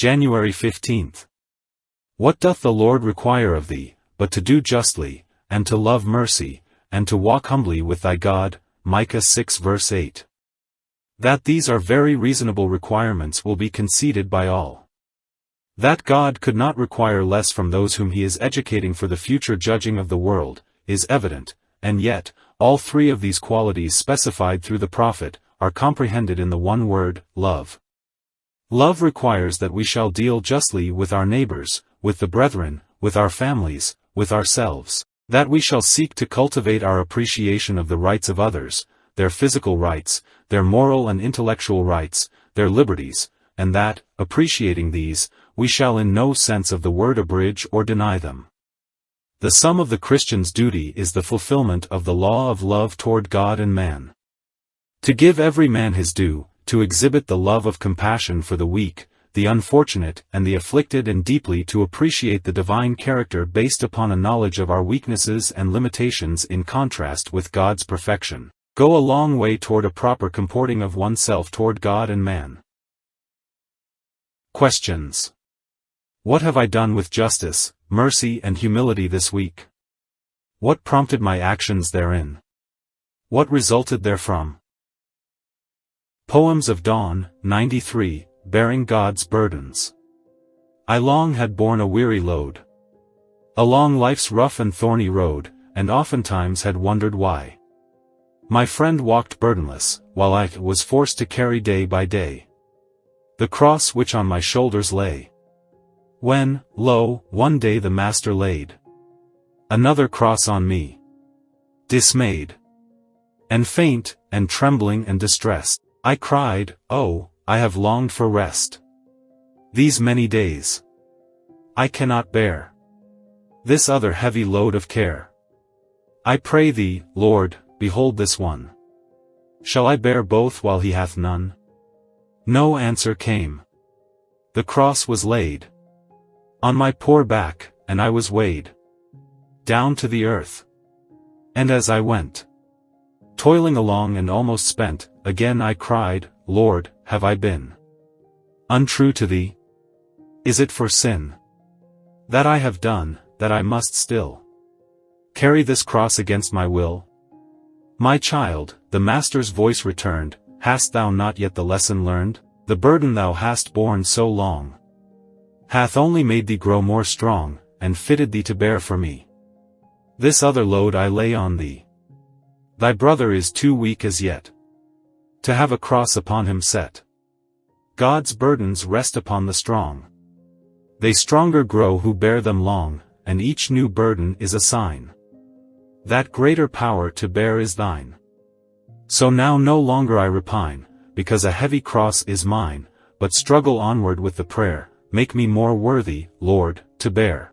January 15th. What doth the Lord require of thee, but to do justly, and to love mercy, and to walk humbly with thy God? Micah 6 verse 8. That these are very reasonable requirements will be conceded by all. That God could not require less from those whom he is educating for the future judging of the world, is evident, and yet, all three of these qualities specified through the prophet, are comprehended in the one word, love. Love requires that we shall deal justly with our neighbors, with the brethren, with our families, with ourselves, that we shall seek to cultivate our appreciation of the rights of others, their physical rights, their moral and intellectual rights, their liberties, and that, appreciating these, we shall in no sense of the word abridge or deny them. The sum of the Christian's duty is the fulfillment of the law of love toward God and man. To give every man his due, to exhibit the love of compassion for the weak, the unfortunate and the afflicted, and deeply to appreciate the divine character based upon a knowledge of our weaknesses and limitations in contrast with God's perfection, go a long way toward a proper comporting of oneself toward God and man. Questions. What have I done with justice, mercy and humility this week? What prompted my actions therein? What resulted therefrom? Poems of Dawn, 93, Bearing God's Burdens. I long had borne a weary load along life's rough and thorny road, and oftentimes had wondered why my friend walked burdenless, while I was forced to carry day by day the cross which on my shoulders lay. When, lo, one day the Master laid another cross on me. Dismayed and faint, and trembling and distressed, I cried, oh, I have longed for rest. These many days I cannot bear this other heavy load of care. I pray thee, Lord, behold this one. Shall I bear both while he hath none? No answer came. The cross was laid on my poor back, and I was weighed down to the earth. And as I went toiling along and almost spent, again I cried, Lord, have I been untrue to thee? Is it for sin that I have done, that I must still carry this cross against my will? My child, the Master's voice returned, hast thou not yet the lesson learned? The burden thou hast borne so long hath only made thee grow more strong, and fitted thee to bear for me this other load I lay on thee. Thy brother is too weak as yet to have a cross upon him set. God's burdens rest upon the strong. They stronger grow who bear them long, and each new burden is a sign that greater power to bear is thine. So now no longer I repine, because a heavy cross is mine, but struggle onward with the prayer, make me more worthy, Lord, to bear.